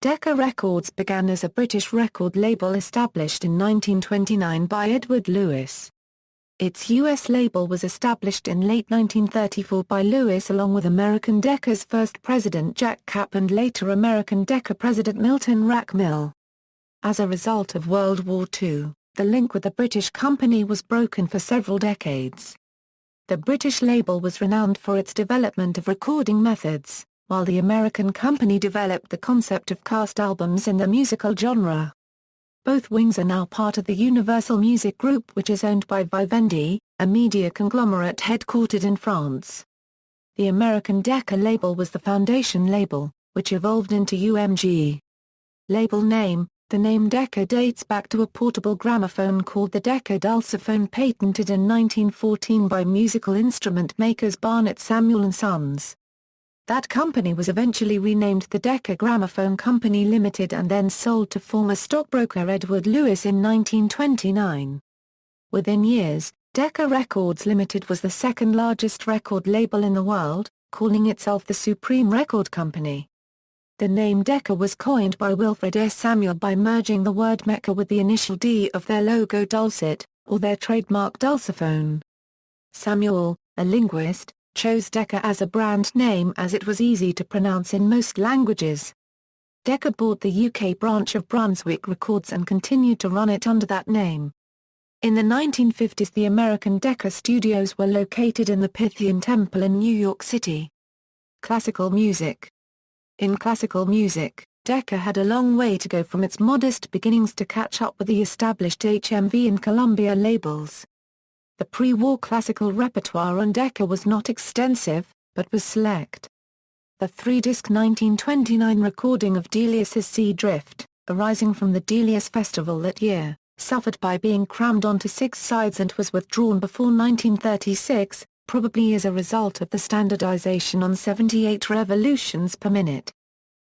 Decca Records began as a British record label established in 1929 by Edward Lewis. Its U.S. label was established in late 1934 by Lewis along with American Decca's first president Jack Kapp and later American Decca president Milton Rackmil. As a result of World War II, the link with the British company was broken for several decades. The British label was renowned for its development of recording methods, while the American company developed the concept of cast albums in the musical genre. Both wings are now part of the Universal Music Group, which is owned by Vivendi, a media conglomerate headquartered in France. The American Decca label was the foundation label, which evolved into UMG. Label name: the name Decca dates back to a portable gramophone called the Decca dulciphone patented in 1914 by musical instrument makers Barnett Samuel & Sons. That company was eventually renamed the Decca Gramophone Company Limited and then sold to former stockbroker Edward Lewis in 1929. Within years, Decca Records Limited was the second largest record label in the world, calling itself the Supreme Record Company. The name Decca was coined by Wilfred S. Samuel by merging the word Mecca with the initial D of their logo dulcet, or their trademark dulciphone. Samuel, a linguist, chose Decca as a brand name as it was easy to pronounce in most languages. Decca bought the UK branch of Brunswick Records and continued to run it under that name. In the 1950s the American Decca studios were located in the Pythian Temple in New York City. Classical music. In classical music, Decca had a long way to go from its modest beginnings to catch up with the established HMV and Columbia labels. The pre-war classical repertoire on Decca was not extensive, but was select. The three-disc 1929 recording of Delius's Sea Drift, arising from the Delius Festival that year, suffered by being crammed onto 6 sides and was withdrawn before 1936, probably as a result of the standardization on 78 revolutions per minute.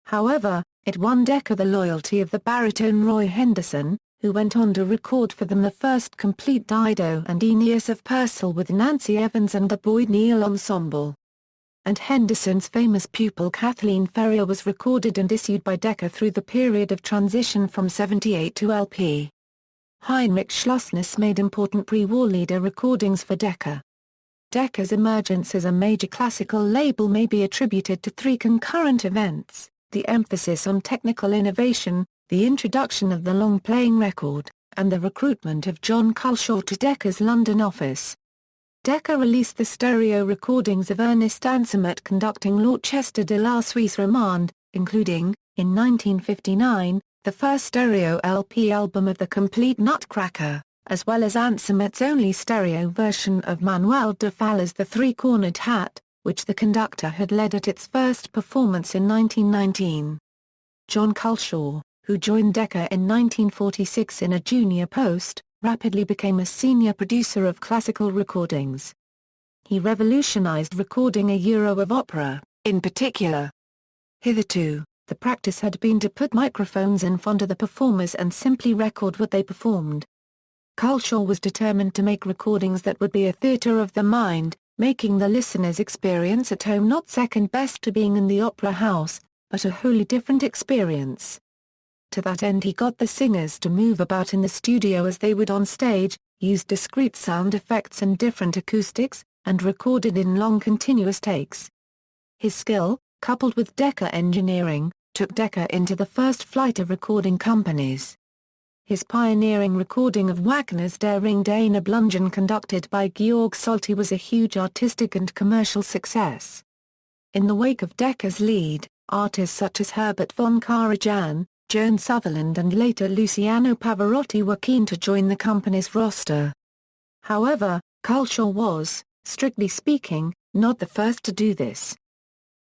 However, it won Decca the loyalty of the baritone Roy Henderson, who went on to record for them the first complete Dido and Aeneas of Purcell with Nancy Evans and the Boyd Neal Ensemble. And Henderson's famous pupil Kathleen Ferrier was recorded and issued by Decca through the period of transition from 78 to LP. Heinrich Schlussness made important pre-war leader recordings for Decca. Decca's emergence as a major classical label may be attributed to 3 concurrent events: the emphasis on technical innovation, the introduction of the long-playing record, and the recruitment of John Culshaw to Decca's London office. Decca released the stereo recordings of Ernest Ansermet conducting l'Orchestre de la Suisse Romande, including, in 1959, the first stereo LP album of the Complete Nutcracker, as well as Ansermet's only stereo version of Manuel de Falla's The Three-Cornered Hat, which the conductor had led at its first performance in 1919. John Culshaw, who joined Decca in 1946 in a junior post, rapidly became a senior producer of classical recordings. He revolutionized recording a euro of opera, in particular. Hitherto, the practice had been to put microphones in front of the performers and simply record what they performed. Culshaw was determined to make recordings that would be a theatre of the mind, making the listener's experience at home not second best to being in the opera house, but a wholly different experience. To that end he got the singers to move about in the studio as they would on stage, used discrete sound effects and different acoustics, and recorded in long continuous takes. His skill, coupled with Decca engineering, took Decca into the first flight of recording companies. His pioneering recording of Wagner's Der Ring der Nibelungen conducted by Georg Solti was a huge artistic and commercial success. In the wake of Decca's lead, artists such as Herbert von Karajan, Joan Sutherland and later Luciano Pavarotti were keen to join the company's roster. However, Culshaw was, strictly speaking, not the first to do this.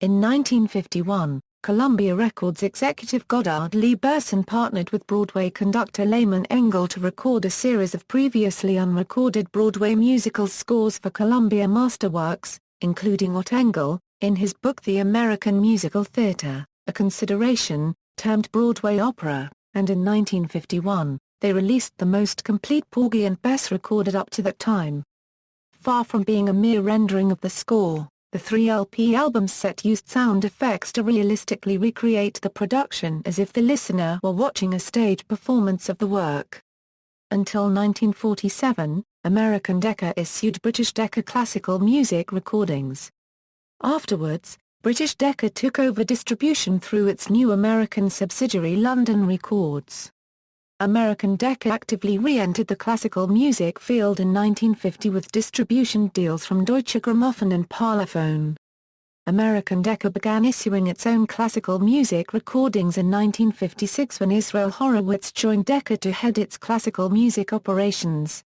In 1951, Columbia Records executive Goddard Lee Burson partnered with Broadway conductor Lehman Engel to record a series of previously unrecorded Broadway musical scores for Columbia Masterworks, including what Engel, in his book The American Musical Theater, A Consideration, termed Broadway opera, and in 1951, they released the most complete Porgy and Bess recorded up to that time. Far from being a mere rendering of the score, The 3 LP album set used sound effects to realistically recreate the production as if the listener were watching a stage performance of the work. Until 1947, American Decca issued British Decca classical music recordings. Afterwards, British Decca took over distribution through its new American subsidiary London Records. American Decca actively re-entered the classical music field in 1950 with distribution deals from Deutsche Grammophon and Parlophone. American Decca began issuing its own classical music recordings in 1956 when Israel Horowitz joined Decca to head its classical music operations.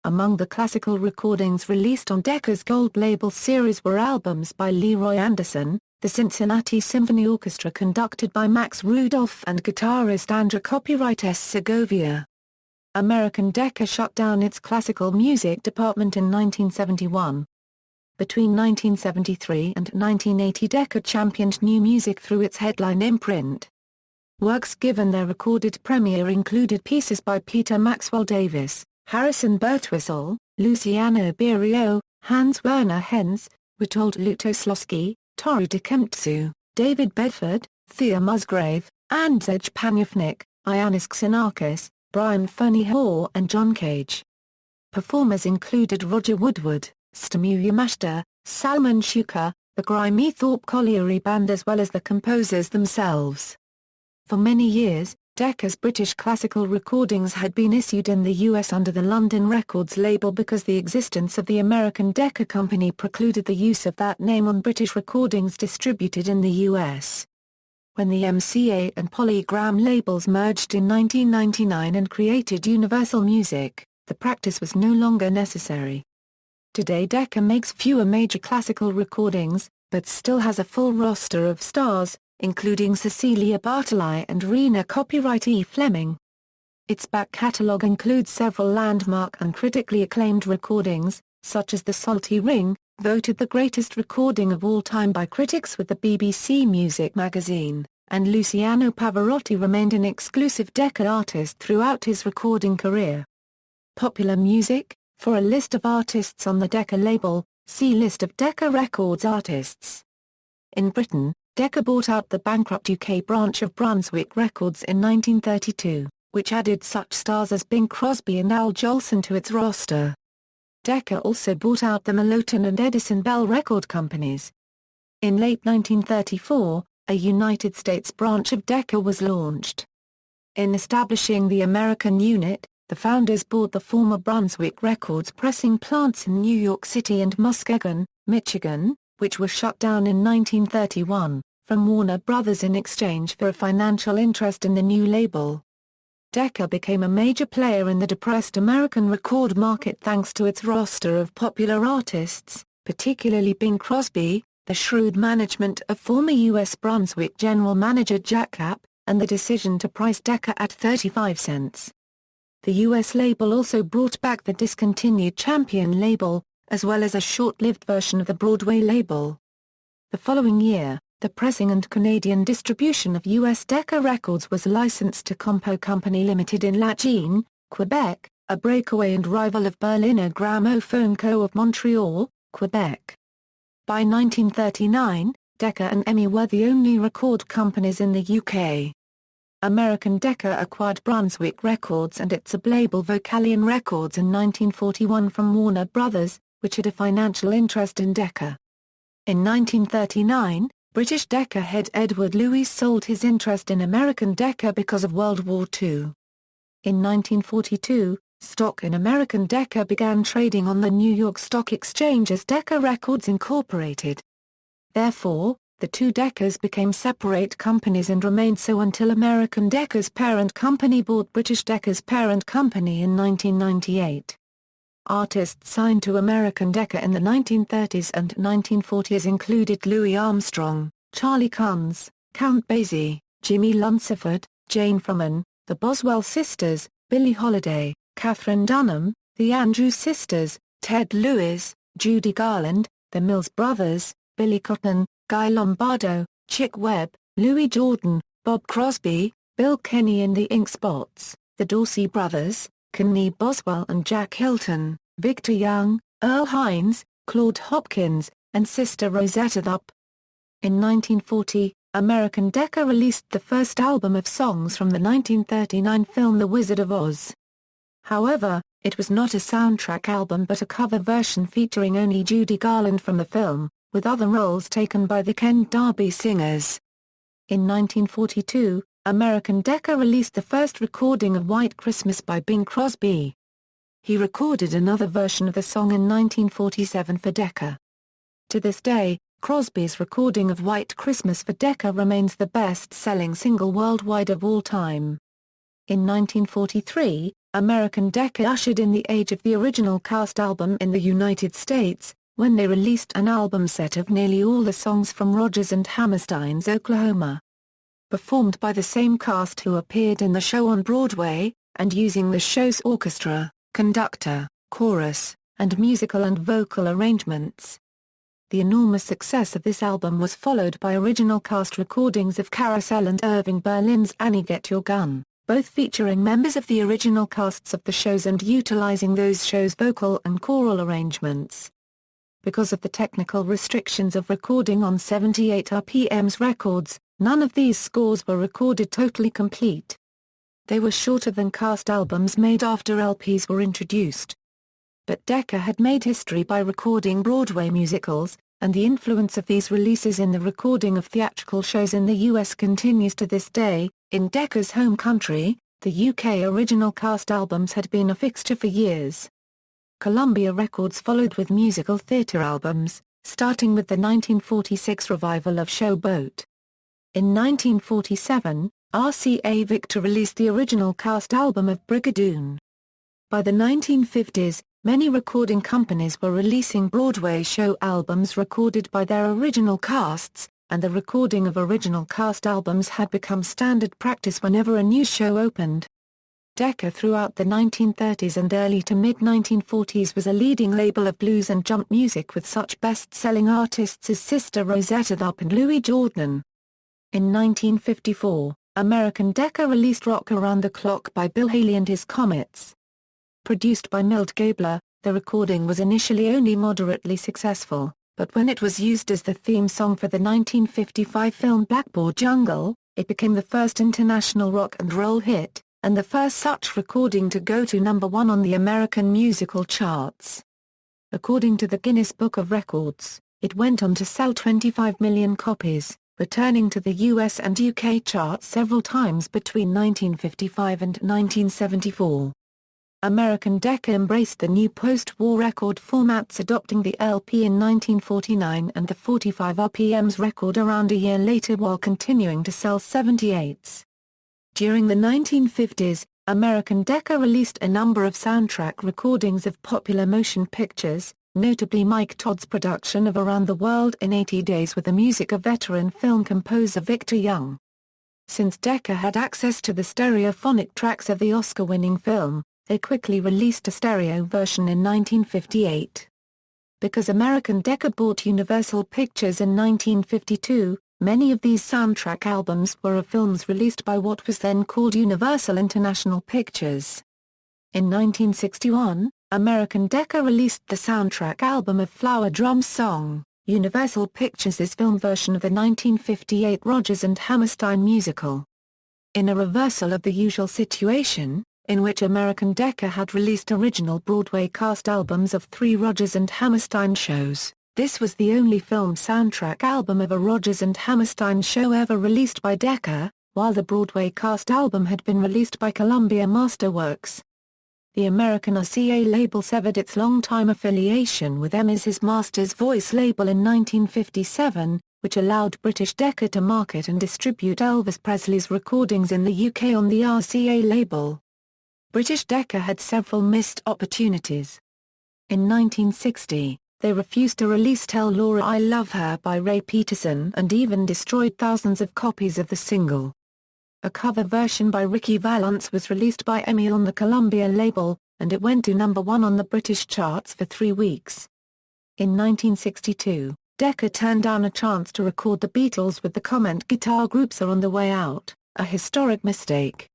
Among the classical recordings released on Decca's Gold Label series were albums by Leroy Anderson, the Cincinnati Symphony Orchestra conducted by Max Rudolph and guitarist Andrew Copyright S. Segovia. American Decca shut down its classical music department in 1971. Between 1973 and 1980 Decca championed new music through its headline imprint. Works given their recorded premiere included pieces by Peter Maxwell Davis, Harrison Birtwistle, Luciano Berio, Hans Werner Henze, Witold Lutosławski, Toru Dikemtsu, David Bedford, Thea Musgrave, Andrzej Paniewnik, Ioannis Xenakis, Brian Fernie Hoare and John Cage. Performers included Roger Woodward, Stamu Yamashita, Salman Shuker, the grimy Thorpe Colliery Band as well as the composers themselves. For many years, Decca's British classical recordings had been issued in the US under the London Records label because the existence of the American Decca Company precluded the use of that name on British recordings distributed in the US. When the MCA and Polygram labels merged in 1999 and created Universal Music, the practice was no longer necessary. Today Decca makes fewer major classical recordings, but still has a full roster of stars, including Cecilia Bartoli and Rena Copyright E. Fleming. Its back catalogue includes several landmark and critically acclaimed recordings, such as The Salty Ring, voted the greatest recording of all time by critics with the BBC Music magazine, and Luciano Pavarotti remained an exclusive Decca artist throughout his recording career. Popular music. For a list of artists on the Decca label, see List of Decca Records artists. In Britain, Decca bought out the bankrupt UK branch of Brunswick Records in 1932, which added such stars as Bing Crosby and Al Jolson to its roster. Decca also bought out the Meloton and Edison Bell record companies. In late 1934, a United States branch of Decca was launched. In establishing the American unit, the founders bought the former Brunswick Records pressing plants in New York City and Muskegon, Michigan, which were shut down in 1931, from Warner Brothers in exchange for a financial interest in the new label. Decca became a major player in the depressed American record market thanks to its roster of popular artists, particularly Bing Crosby, the shrewd management of former U.S. Brunswick general manager Jack Kapp, and the decision to price Decca at 35 cents. The U.S. label also brought back the discontinued Champion label, as well as a short-lived version of the Broadway label. The following year, the pressing and Canadian distribution of U.S. Decca Records was licensed to Compo Company Limited in Lajean, Quebec, a breakaway and rival of Berliner Grammophon Co. of Montreal, Quebec. By 1939, Decca and EMI were the only record companies in the UK. American Decca acquired Brunswick Records and its sublabel Vocalion Records in 1941 from Warner Brothers, which had a financial interest in Decca. In 1939, British Decca head Edward Lewis sold his interest in American Decca because of World War II. In 1942, stock in American Decca began trading on the New York Stock Exchange as Decca Records Incorporated. Therefore, the two Deccas became separate companies and remained so until American Decca's parent company bought British Decca's parent company in 1998. Artists signed to American Decca in the 1930s and 1940s included Louis Armstrong, Charlie Kunz, Count Basie, Jimmy Lunceford, Jane Froman, the Boswell Sisters, Billie Holiday, Katherine Dunham, the Andrews Sisters, Ted Lewis, Judy Garland, the Mills Brothers, Billy Cotton, Guy Lombardo, Chick Webb, Louis Jordan, Bob Crosby, Bill Kenny and the Ink Spots, the Dorsey Brothers, Kenny Boswell and Jack Hilton, Victor Young, Earl Hines, Claude Hopkins, and Sister Rosetta Up. In 1940, American Decca released the first album of songs from the 1939 film The Wizard of Oz. However, it was not a soundtrack album but a cover version featuring only Judy Garland from the film, with other roles taken by the Ken Darby Singers. In 1942, American Decca released the first recording of White Christmas by Bing Crosby. He recorded another version of the song in 1947 for Decca. To this day, Crosby's recording of White Christmas for Decca remains the best-selling single worldwide of all time. In 1943, American Decca ushered in the age of the original cast album in the United States, when they released an album set of nearly all the songs from Rodgers and Hammerstein's Oklahoma. Performed by the same cast who appeared in the show on Broadway, and using the show's orchestra, conductor, chorus, and musical and vocal arrangements. The enormous success of this album was followed by original cast recordings of Carousel and Irving Berlin's Annie Get Your Gun, both featuring members of the original casts of the shows and utilizing those shows' vocal and choral arrangements. Because of the technical restrictions of recording on 78 RPM's records, none of these scores were recorded totally complete. They were shorter than cast albums made after LPs were introduced. But Decca had made history by recording Broadway musicals, and the influence of these releases in the recording of theatrical shows in the U.S. continues to this day. In Decca's home country, the UK, original cast albums had been a fixture for years. Columbia Records followed with musical theatre albums, starting with the 1946 revival of Showboat. In 1947, RCA Victor released the original cast album of Brigadoon. By the 1950s, many recording companies were releasing Broadway show albums recorded by their original casts, and the recording of original cast albums had become standard practice whenever a new show opened. Decca throughout the 1930s and early to mid-1940s was a leading label of blues and jump music with such best-selling artists as Sister Rosetta Up and Louis Jordan. In 1954, American Decca released Rock Around the Clock by Bill Haley and His Comets. Produced by Milt Gabler, the recording was initially only moderately successful, but when it was used as the theme song for the 1955 film Blackboard Jungle, it became the first international rock and roll hit, and the first such recording to go to number 1 on the American musical charts. According to the Guinness Book of Records, it went on to sell 25 million copies, returning to the US and UK charts several times between 1955 and 1974. American Decca embraced the new post-war record formats, adopting the LP in 1949 and the 45 RPM's record around a year later, while continuing to sell 78s. During the 1950s, American Decca released a number of soundtrack recordings of popular motion pictures, notably Mike Todd's production of Around the World in 80 Days with the music of veteran film composer Victor Young. Since Decca had access to the stereophonic tracks of the Oscar-winning film, they quickly released a stereo version in 1958. Because American Decca bought Universal Pictures in 1952, many of these soundtrack albums were of films released by what was then called Universal International Pictures. In 1961, American Decca released the soundtrack album of Flower Drum Song, Universal Pictures' film version of the 1958 Rodgers and Hammerstein musical. In a reversal of the usual situation, in which American Decca had released original Broadway cast albums of 3 Rodgers and Hammerstein shows, this was the only film soundtrack album of a Rodgers and Hammerstein show ever released by Decca, while the Broadway cast album had been released by Columbia Masterworks. The American RCA label severed its long-time affiliation with EMI's His Master's Voice label in 1957, which allowed British Decca to market and distribute Elvis Presley's recordings in the UK on the RCA label. British Decca had several missed opportunities. In 1960, they refused to release Tell Laura I Love Her by Ray Peterson and even destroyed thousands of copies of the single. A cover version by Ricky Valance was released by EMI on the Columbia label, and it went to number 1 on the British charts for 3 weeks. In 1962, Decca turned down a chance to record the Beatles with the comment "Guitar groups are on the way out," a historic mistake.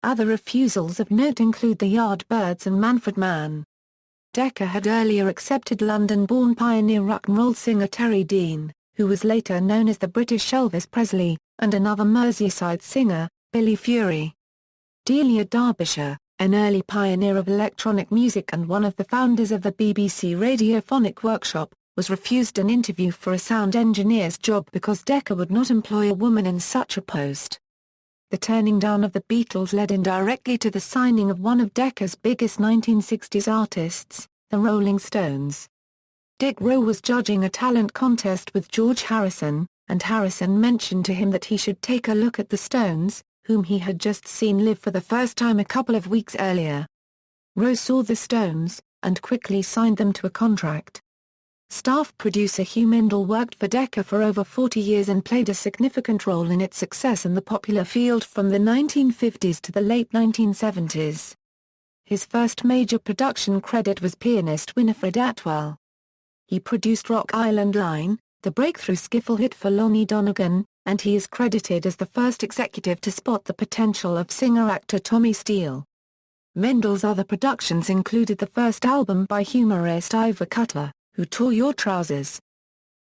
Other refusals of note include the Yardbirds and Manfred Mann. Decca had earlier accepted London-born pioneer rock and roll singer Terry Dean, who was later known as the British Elvis Presley, and another Merseyside singer, Billy Fury. Delia Derbyshire, an early pioneer of electronic music and one of the founders of the BBC Radiophonic Workshop, was refused an interview for a sound engineer's job because Decca would not employ a woman in such a post. The turning down of the Beatles led indirectly to the signing of one of Decca's biggest 1960s artists, the Rolling Stones. Dick Rowe was judging a talent contest with George Harrison, and Harrison mentioned to him that he should take a look at the Stones, whom he had just seen live for the first time a couple of weeks earlier. Rowe saw the Stones, and quickly signed them to a contract. Staff producer Hugh Mendel worked for Decca for over 40 years and played a significant role in its success in the popular field from the 1950s to the late 1970s. His first major production credit was pianist Winifred Atwell. He produced Rock Island Line, the breakthrough skiffle hit for Lonnie Donegan, and he is credited as the first executive to spot the potential of singer-actor Tommy Steele. Mendel's other productions included the first album by humorist Ivor Cutler, Who Tore Your Trousers?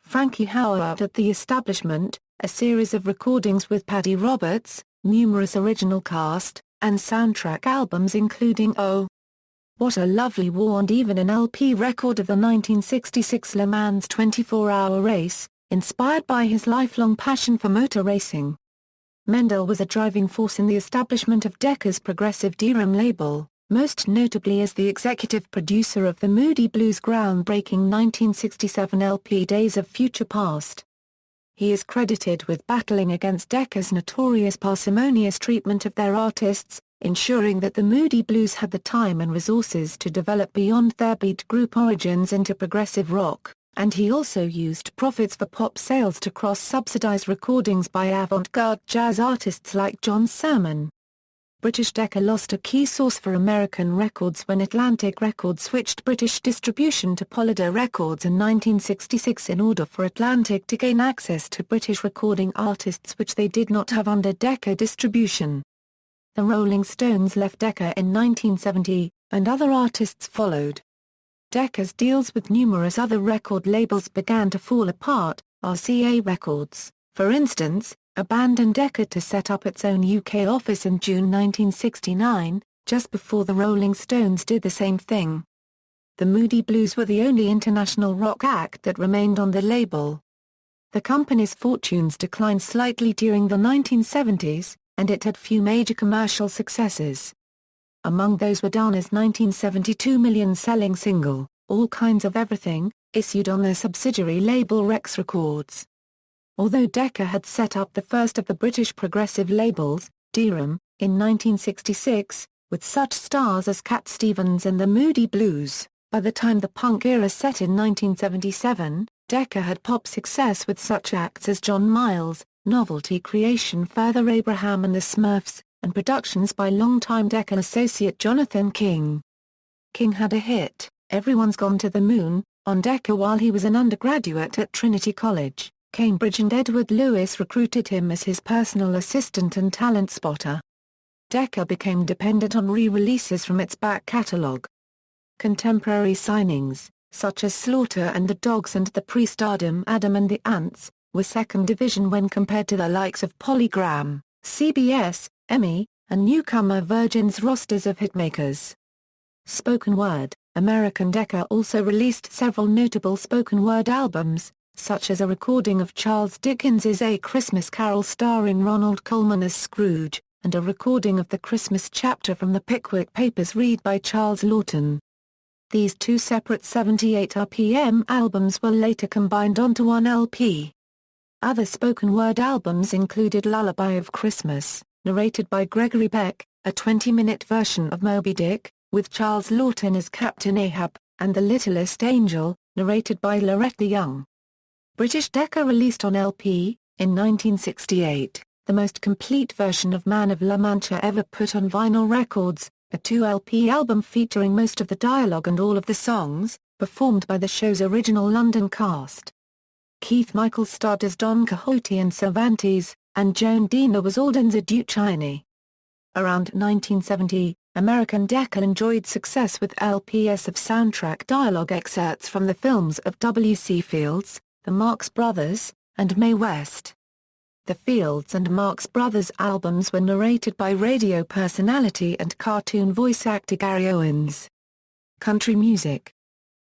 Frankie Howard at the Establishment, a series of recordings with Paddy Roberts, numerous original cast, and soundtrack albums including Oh! What a Lovely War and even an LP record of the 1966 Le Mans 24-hour race, inspired by his lifelong passion for motor racing. Mendel was a driving force in the establishment of Decca's progressive Deram label, most notably as the executive producer of the Moody Blues' groundbreaking 1967 LP Days of Future Past. He is credited with battling against Decca's notorious parsimonious treatment of their artists, ensuring that the Moody Blues had the time and resources to develop beyond their beat group origins into progressive rock, and he also used profits for pop sales to cross-subsidize recordings by avant-garde jazz artists like John Sermon. British Decca lost a key source for American records when Atlantic Records switched British distribution to Polydor Records in 1966 in order for Atlantic to gain access to British recording artists which they did not have under Decca distribution. The Rolling Stones left Decca in 1970, and other artists followed. Decca's deals with numerous other record labels began to fall apart. RCA Records, for instance, abandoned Decca to set up its own UK office in June 1969, just before the Rolling Stones did the same thing. The Moody Blues were the only international rock act that remained on the label. The company's fortunes declined slightly during the 1970s, and it had few major commercial successes. Among those were Downer's 1972 million-selling single, All Kinds of Everything, issued on their subsidiary label Rex Records. Although Decca had set up the first of the British progressive labels, Deram, in 1966, with such stars as Cat Stevens and the Moody Blues, by the time the punk era set in 1977, Decca had pop success with such acts as John Miles, Novelty Creation Father Abraham and the Smurfs, and productions by longtime Decca associate Jonathan King. King had a hit, Everyone's Gone to the Moon, on Decca while he was an undergraduate at Trinity College, Cambridge, and Edward Lewis recruited him as his personal assistant and talent spotter. Decca became dependent on re-releases from its back catalogue. Contemporary signings, such as Slaughter and the Dogs and the pre-stardom Adam and the Ants, were second division when compared to the likes of Polygram, CBS, EMI, and newcomer Virgin's rosters of hitmakers. Spoken word, American Decca also released several notable spoken word albums, such as a recording of Charles Dickens's A Christmas Carol starring Ronald Colman as Scrooge, and a recording of the Christmas chapter from the Pickwick Papers read by Charles Laughton. These two separate 78 RPM albums were later combined onto one LP. Other spoken word albums included Lullaby of Christmas, narrated by Gregory Beck, a 20-minute version of Moby Dick, with Charles Laughton as Captain Ahab, and The Littlest Angel, narrated by Loretta Young. British Decca released on LP, in 1968, the most complete version of Man of La Mancha ever put on vinyl records, a 2-LP album featuring most of the dialogue and all of the songs, performed by the show's original London cast. Keith Michaels starred as Don Quixote and Cervantes, and Joan Dina was Aldenza Ducini. Around 1970, American Decca enjoyed success with LPs of soundtrack dialogue excerpts from the films of W. C. Fields, the Marx Brothers, and Mae West. The Fields and Marx Brothers albums were narrated by radio personality and cartoon voice actor Gary Owens. Country music.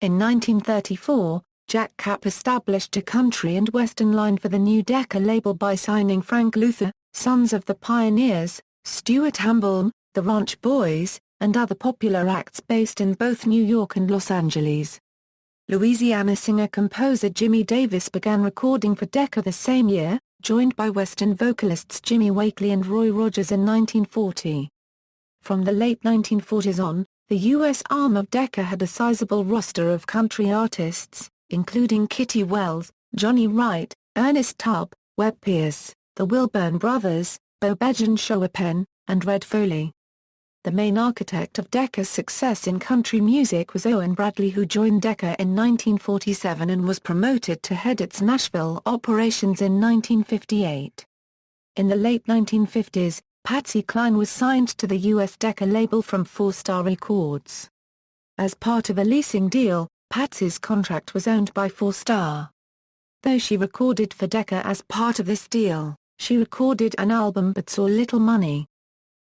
In 1934, Jack Kapp established a country and western line for the new Decca label by signing Frank Luther, Sons of the Pioneers, Stuart Hambleton, the Ranch Boys, and other popular acts based in both New York and Los Angeles. Louisiana singer-composer Jimmy Davis began recording for Decca the same year, joined by western vocalists Jimmy Wakely and Roy Rogers in 1940. From the late 1940s on, the U.S. arm of Decca had a sizable roster of country artists, including Kitty Wells, Johnny Wright, Ernest Tubb, Webb Pierce, the Wilburn Brothers, Bo Bedgen Chopin, and Red Foley. The main architect of Decca's success in country music was Owen Bradley, who joined Decca in 1947 and was promoted to head its Nashville operations in 1958. In the late 1950s, Patsy Cline was signed to the U.S. Decca label from Four Star Records. As part of a leasing deal, Patsy's contract was owned by Four Star. Though she recorded for Decca as part of this deal, she recorded an album but saw little money.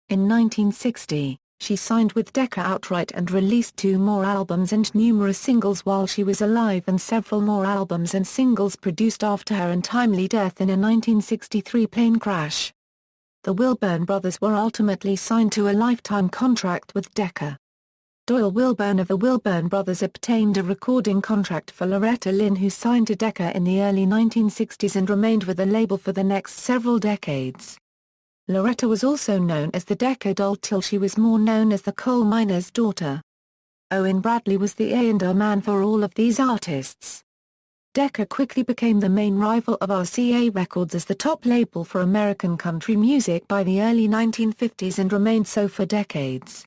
In 1960, she signed with Decca outright and released 2 more albums and numerous singles while she was alive, and several more albums and singles produced after her untimely death in a 1963 plane crash. The Wilburn brothers were ultimately signed to a lifetime contract with Decca. Doyle Wilburn of the Wilburn brothers obtained a recording contract for Loretta Lynn, who signed to Decca in the early 1960s and remained with the label for the next several decades. Loretta was also known as the Decca Doll till she was more known as the coal miner's daughter. Owen Bradley was the A&R man for all of these artists. Decca quickly became the main rival of RCA Records as the top label for American country music by the early 1950s and remained so for decades.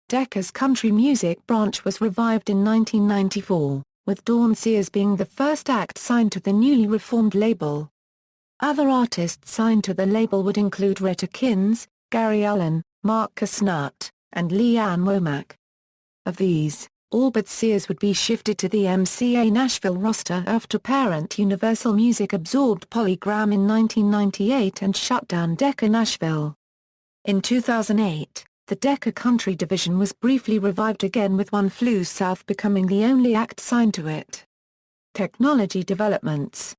Decca's country music branch was revived in 1994, with Dawn Sears being the first act signed to the newly reformed label. Other artists signed to the label would include Retta Kins, Gary Allen, Mark Casnut, and Lee Ann Womack. Of these, all but Sears would be shifted to the MCA Nashville roster after parent Universal Music absorbed Polygram in 1998 and shut down Decca Nashville. In 2008, the Decca Country division was briefly revived again, with One Flew South becoming the only act signed to it. Technology developments.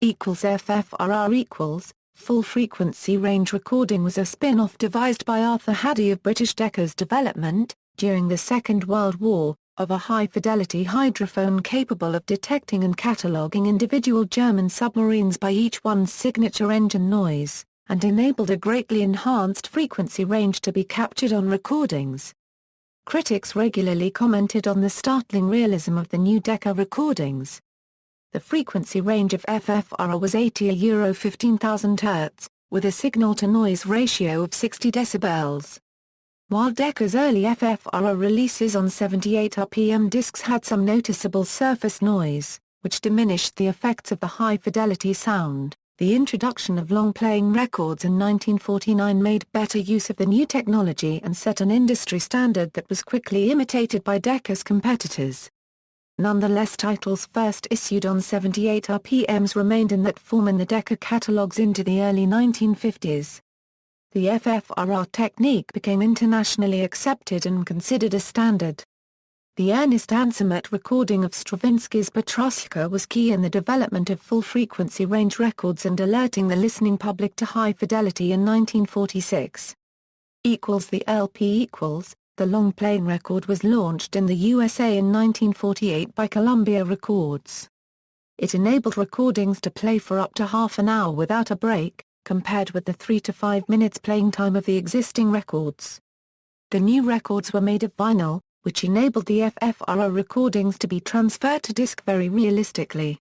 FFRR Full Frequency Range Recording was a spin-off devised by Arthur Haddy of British Decca's development, during the Second World War, of a high-fidelity hydrophone capable of detecting and cataloguing individual German submarines by each one's signature engine noise, and enabled a greatly enhanced frequency range to be captured on recordings. Critics regularly commented on the startling realism of the new Decca recordings. The frequency range of FFRR was 15,000 Hz, with a signal-to-noise ratio of 60 decibels. While Decca's early FFRR releases on 78 RPM discs had some noticeable surface noise, which diminished the effects of the high-fidelity sound, the introduction of long-playing records in 1949 made better use of the new technology and set an industry standard that was quickly imitated by Decca's competitors. Nonetheless, titles first issued on 78 RPMs remained in that form in the Decca catalogs into the early 1950s. The FFRR technique became internationally accepted and considered a standard. The Ernest Ansermet recording of Stravinsky's Petrushka was key in the development of full-frequency range records and alerting the listening public to high fidelity in 1946. The LP The long-playing record was launched in the USA in 1948 by Columbia Records. It enabled recordings to play for up to half an hour without a break, compared with the 3 to 5 minutes playing time of the existing records. The new records were made of vinyl, which enabled the FFRR recordings to be transferred to disc very realistically.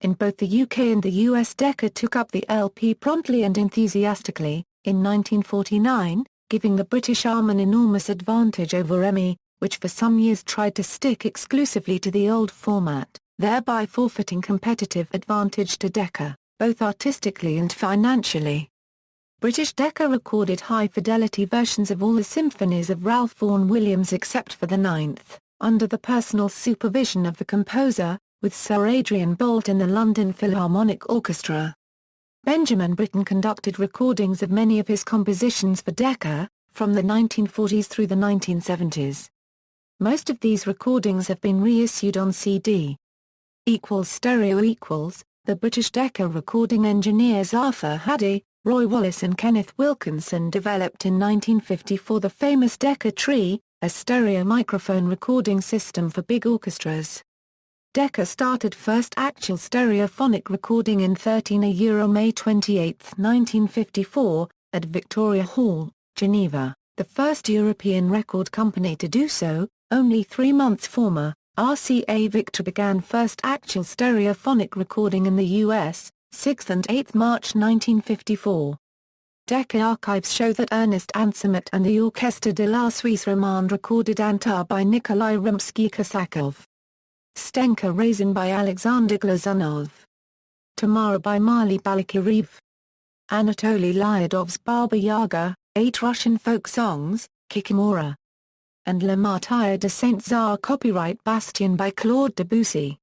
In both the UK and the US, Decca took up the LP promptly and enthusiastically, in 1949, giving the British arm an enormous advantage over EMI, which for some years tried to stick exclusively to the old format, thereby forfeiting competitive advantage to Decca, both artistically and financially. British Decca recorded high-fidelity versions of all the symphonies of Ralph Vaughan Williams except for the ninth, under the personal supervision of the composer, with Sir Adrian Boult in the London Philharmonic Orchestra. Benjamin Britten conducted recordings of many of his compositions for Decca, from the 1940s through the 1970s. Most of these recordings have been reissued on CD. Stereo = the British Decca recording engineers Arthur Haddy, Roy Wallace and Kenneth Wilkinson developed in 1954 the famous Decca Tree, a stereo microphone recording system for big orchestras. Decca started first actual stereophonic recording in May 28, 1954, at Victoria Hall, Geneva, the first European record company to do so. Only 3 months former, RCA Victor began first actual stereophonic recording in the US, 6th and 8th March 1954. Decca archives show that Ernest Ansermet and the Orchestre de la Suisse Romande recorded Antar by Nikolai Rimsky-Korsakov. Stenka Razin by Alexander Glazunov. Tamara by Marly Balakirev. Anatoly Lyadov's Baba Yaga, 8 Russian folk songs, Kikimora. And Le Martyr de Saint-Czar copyright Bastion by Claude Debussy.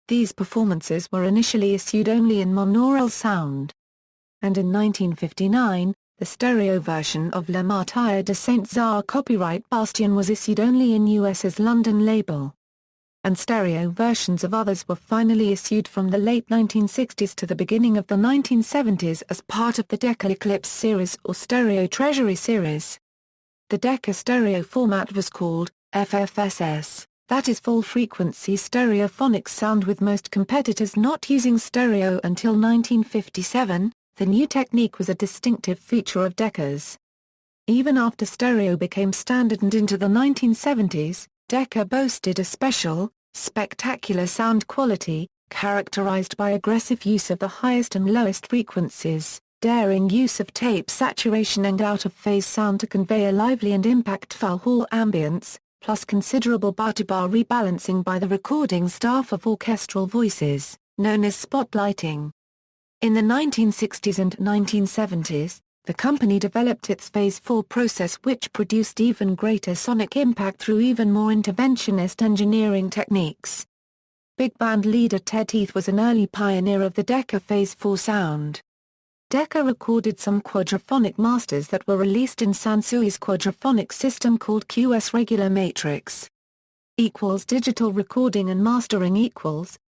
These performances were initially issued only in monaural sound. And in 1959, the stereo version of Le Martyr de Saint-Czar copyright Bastion was issued only in US's London label. And stereo versions of others were finally issued from the late 1960s to the beginning of the 1970s as part of the Decca Eclipse series or Stereo Treasury series. The Decca stereo format was called FFSS, that is full-frequency stereophonic sound, with most competitors not using stereo until 1957. The new technique was a distinctive feature of Decca's. Even after stereo became standard and into the 1970s, Decca boasted a special, spectacular sound quality, characterized by aggressive use of the highest and lowest frequencies, daring use of tape saturation and out-of-phase sound to convey a lively and impactful hall ambience, plus considerable bar-to-bar rebalancing by the recording staff of orchestral voices, known as spotlighting. In the 1960s and 1970s, the company developed its Phase 4 process, which produced even greater sonic impact through even more interventionist engineering techniques. Big band leader Ted Heath was an early pioneer of the Decca Phase 4 sound. Decca recorded some quadraphonic masters that were released in Sansui's quadraphonic system called QS Regular Matrix. Digital recording and mastering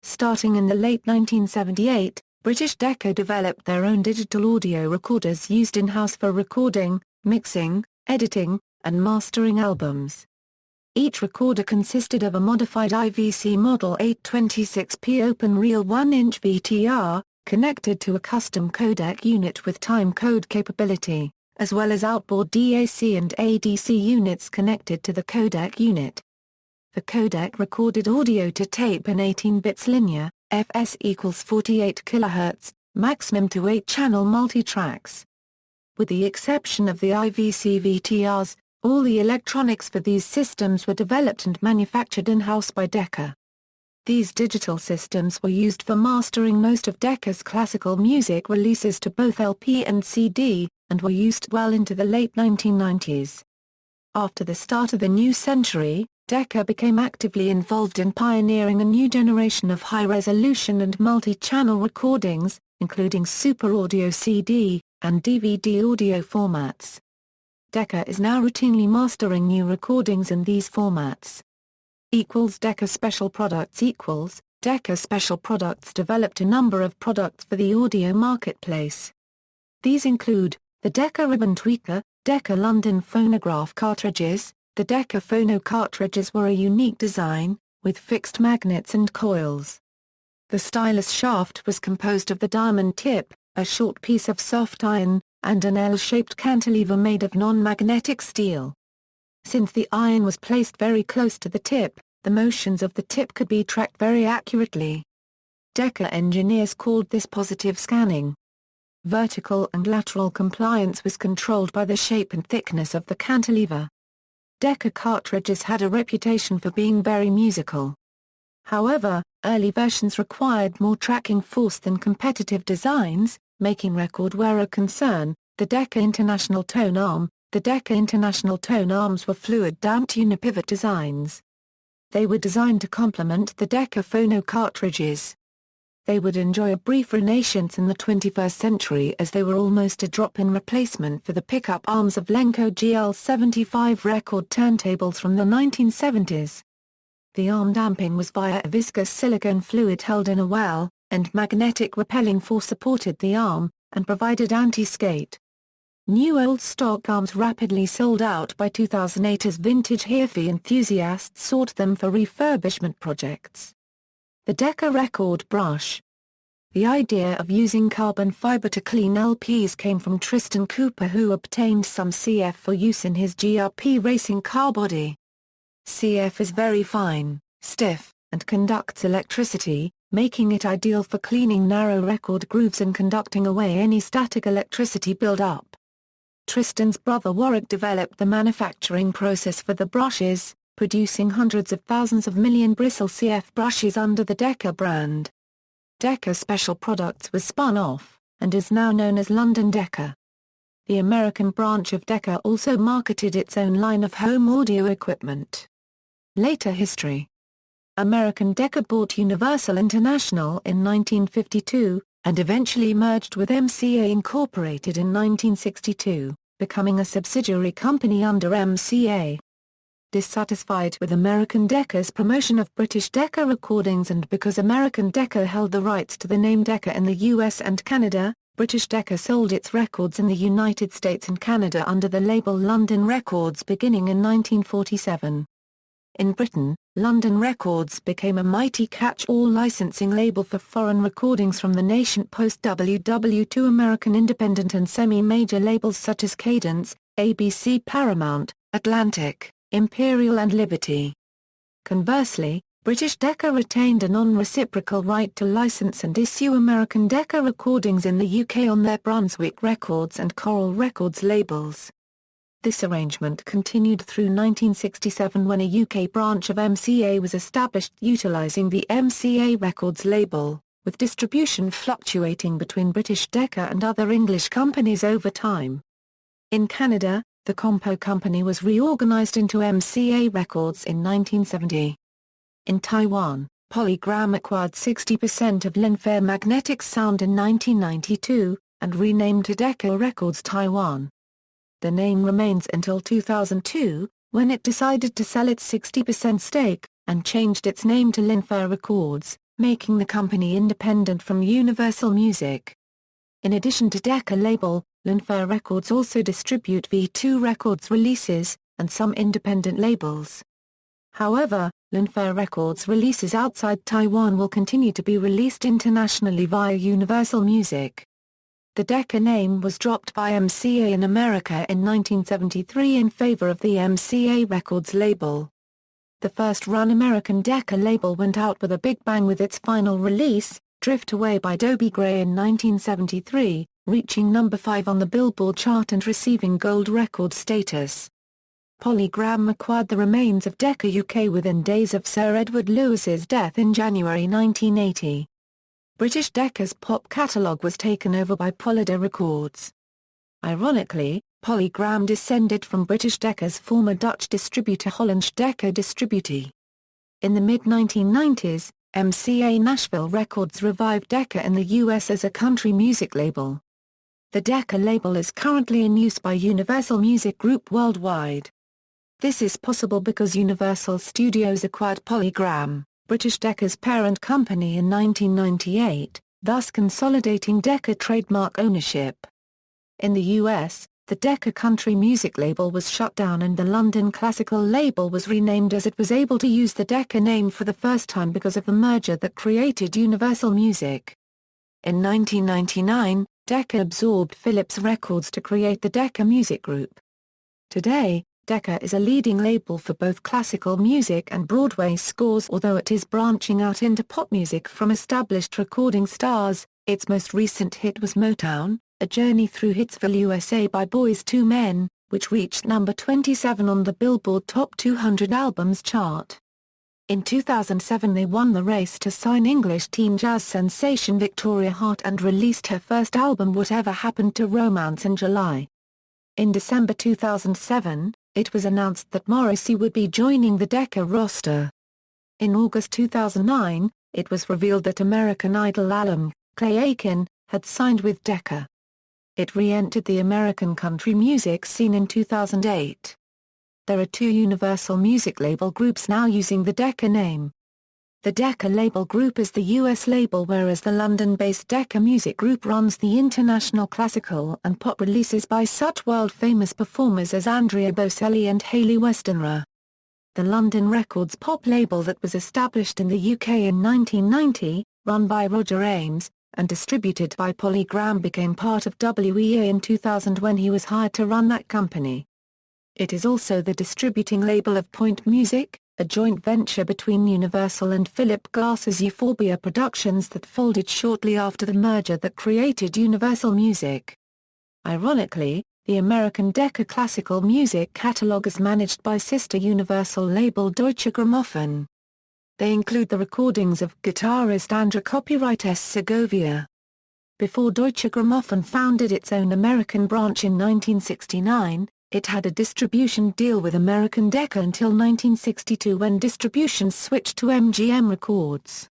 starting in the late 1978, British Decca developed their own digital audio recorders used in-house for recording, mixing, editing, and mastering albums. Each recorder consisted of a modified IVC Model 826p open-reel 1-inch VTR, connected to a custom codec unit with time code capability, as well as outboard DAC and ADC units connected to the codec unit. The codec recorded audio to tape in 18 bits linear, fs = 48 kHz, maximum to 8-channel multi-tracks. With the exception of the IVC VTRs, all the electronics for these systems were developed and manufactured in-house by Decca. These digital systems were used for mastering most of Decca's classical music releases to both LP and CD, and were used well into the late 1990s. After the start of the new century, Decca became actively involved in pioneering a new generation of high-resolution and multi-channel recordings, including Super Audio CD, and DVD audio formats. Decca is now routinely mastering new recordings in these formats. Decca Special Products Decca Special Products developed a number of products for the audio marketplace. These include, the Decca Ribbon Tweaker, Decca London phonograph cartridges. The Decca phono cartridges were a unique design, with fixed magnets and coils. The stylus shaft was composed of the diamond tip, a short piece of soft iron, and an L-shaped cantilever made of non-magnetic steel. Since the iron was placed very close to the tip, the motions of the tip could be tracked very accurately. Decca engineers called this positive scanning. Vertical and lateral compliance was controlled by the shape and thickness of the cantilever. Decca cartridges had a reputation for being very musical. However, early versions required more tracking force than competitive designs, making record wear a concern, The Decca International Tone Arm. The Decca International Tone Arms were fluid-damped unipivot designs. They were designed to complement the Decca phono cartridges. They would enjoy a brief renaissance in the 21st century as they were almost a drop-in replacement for the pickup arms of Lenco GL75 record turntables from the 1970s. The arm damping was via a viscous silicone fluid held in a well, and magnetic repelling force supported the arm, and provided anti-skate. New old stock arms rapidly sold out by 2008 as vintage hi-fi enthusiasts sought them for refurbishment projects. The Decca record brush. The idea of using carbon fiber to clean LPs came from Tristan Cooper, who obtained some CF for use in his GRP racing car body. CF is very fine, stiff, and conducts electricity, making it ideal for cleaning narrow record grooves and conducting away any static electricity build-up. Tristan's brother Warwick developed the manufacturing process for the brushes, producing hundreds of thousands of million bristle CF brushes under the Decca brand. Decca Special Products was spun off, and is now known as London Decca. The American branch of Decca also marketed its own line of home audio equipment. Later history. American Decca bought Universal International in 1952, and eventually merged with MCA Incorporated in 1962, becoming a subsidiary company under MCA. Dissatisfied with American Decca's promotion of British Decca recordings and because American Decca held the rights to the name Decca in the US and Canada, British Decca sold its records in the United States and Canada under the label London Records beginning in 1947. In Britain, London Records became a mighty catch-all licensing label for foreign recordings from the nation post-WW to American independent and semi-major labels such as Cadence, ABC, Paramount, Atlantic, Imperial and Liberty. Conversely, British Decca retained a non-reciprocal right to license and issue American Decca recordings in the UK on their Brunswick Records and Coral Records labels. This arrangement continued through 1967 when a UK branch of MCA was established utilising the MCA Records label, with distribution fluctuating between British Decca and other English companies over time. In Canada, the Compo Company was reorganised into MCA Records in 1970. In Taiwan, Polygram acquired 60% of Linfair Magnetic Sound in 1992, and renamed to Decca Records Taiwan. The name remains until 2002, when it decided to sell its 60% stake, and changed its name to Linfair Records, making the company independent from Universal Music. In addition to Decca label, Linfair Records also distribute V2 Records releases, and some independent labels. However, Linfair Records releases outside Taiwan will continue to be released internationally via Universal Music. The Decca name was dropped by MCA in America in 1973 in favor of the MCA Records label. The first-run American Decca label went out with a big bang with its final release, Drift Away by Dobie Gray in 1973, reaching number 5 on the Billboard chart and receiving gold record status. Polygram acquired the remains of Decca UK within days of Sir Edward Lewis's death in January 1980. British Decca's pop catalogue was taken over by Polydor Records. Ironically, Polygram descended from British Decca's former Dutch distributor Hollands Decca Distributie. In the mid-1990s, MCA Nashville Records revived Decca in the US as a country music label. The Decca label is currently in use by Universal Music Group worldwide. This is possible because Universal Studios acquired Polygram, British Decca's parent company, in 1998, thus consolidating Decca trademark ownership. In the US, the Decca country music label was shut down and the London classical label was renamed as it was able to use the Decca name for the first time because of the merger that created Universal Music. In 1999, Decca absorbed Philips Records to create the Decca Music Group. Today, Decca is a leading label for both classical music and Broadway scores, although it is branching out into pop music from established recording stars. Its most recent hit was Motown, A Journey Through Hitsville USA by Boyz II Men, which reached number 27 on the Billboard Top 200 Albums chart. In 2007 they won the race to sign English teen jazz sensation Victoria Hart and released her first album Whatever Happened to Romance in July. In December 2007, it was announced that Morrissey would be joining the Decca roster. In August 2009, it was revealed that American Idol alum, Clay Aiken, had signed with Decca. It re-entered the American country music scene in 2008. There are two Universal Music label groups now using the Decca name. The Decca label group is the US label, whereas the London-based Decca Music Group runs the international classical and pop releases by such world-famous performers as Andrea Bocelli and Hayley Westenra. The London Records pop label that was established in the UK in 1990, run by Roger Ames, and distributed by Polygram, became part of WEA in 2000 when he was hired to run that company. It is also the distributing label of Point Music, a joint venture between Universal and Philip Glass's Euphorbia Productions that folded shortly after the merger that created Universal Music. Ironically, the American Decca classical music catalog is managed by sister Universal label Deutsche Grammophon. They include the recordings of guitarist Andra Copyright S. Segovia. Before Deutsche Grammophon founded its own American branch in 1969, it had a distribution deal with American Decca until 1962 when distribution switched to MGM Records.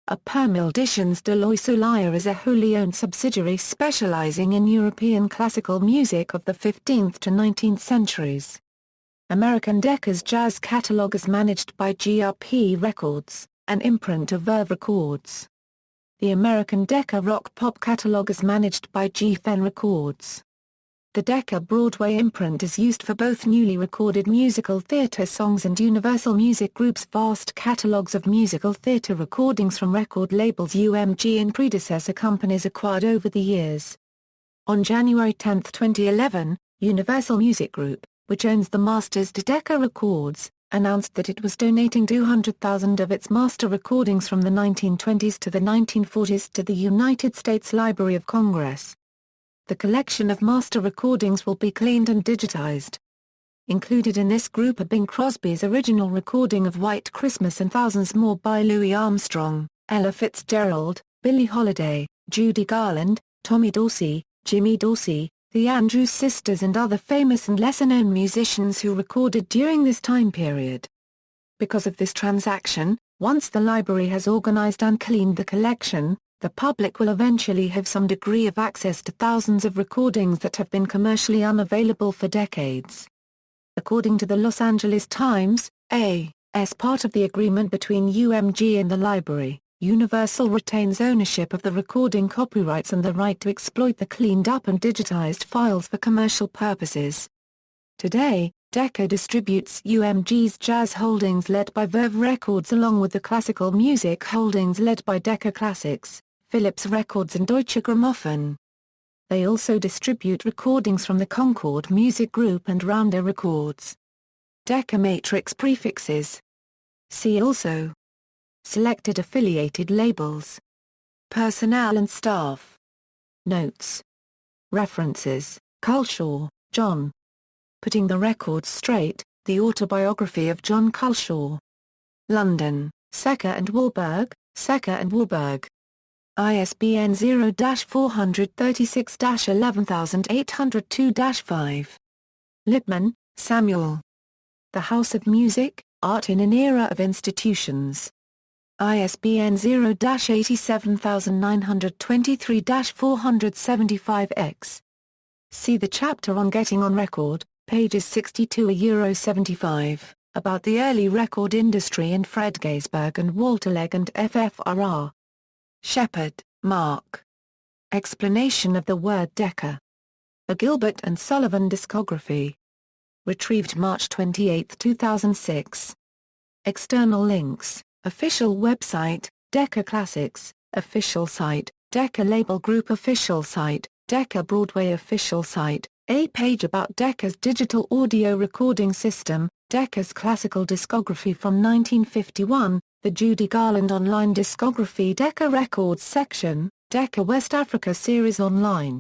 Auditions de l'Oiseau is a wholly owned subsidiary specializing in European classical music of the 15th to 19th centuries. American Decca's jazz catalog is managed by GRP Records, an imprint of Verve Records. The American Decca rock pop catalog is managed by Geffen Records. The Decca Broadway imprint is used for both newly recorded musical theater songs and Universal Music Group's vast catalogs of musical theater recordings from record labels UMG and predecessor companies acquired over the years. On January 10, 2011, Universal Music Group, which owns the masters to Decca Records, announced that it was donating 200,000 of its master recordings from the 1920s to the 1940s to the United States Library of Congress. The collection of master recordings will be cleaned and digitized. Included in this group are Bing Crosby's original recording of White Christmas and thousands more by Louis Armstrong, Ella Fitzgerald, Billie Holiday, Judy Garland, Tommy Dorsey, Jimmy Dorsey, the Andrews Sisters and other famous and lesser-known musicians who recorded during this time period. Because of this transaction, once the library has organized and cleaned the collection, the public will eventually have some degree of access to thousands of recordings that have been commercially unavailable for decades. According to the Los Angeles Times, as part of the agreement between UMG and the library, Universal retains ownership of the recording copyrights and the right to exploit the cleaned-up and digitized files for commercial purposes. Today, Decca distributes UMG's jazz holdings led by Verve Records along with the classical music holdings led by Decca Classics, Philips Records and Deutsche Grammophon. They also distribute recordings from the Concord Music Group and Rounder Records. Decca Matrix prefixes. See also: Selected affiliated labels. Personnel and staff. Notes. References: Culshaw, John. Putting the Records Straight, The Autobiography of John Culshaw. London, Secker and Warburg, Secker and Warburg. ISBN 0-436-11802-5. Lippman, Samuel. The House of Music, Art in an Era of Institutions. ISBN 0-87923-475-X. See the chapter on Getting on Record, pages 62-75, about the early record industry in Fred Gaisberg and Walter Legg and FFRR. Shepard, Mark. Explanation of the word Decca. A Gilbert and Sullivan discography. Retrieved March 28, 2006. External links: Official website, Decca Classics, Official site, Decca Label Group Official site, Decca Broadway Official site, a page about Decca's digital audio recording system, Decca's classical discography from 1951, the Judy Garland online discography Decca Records section, Decca West Africa series online.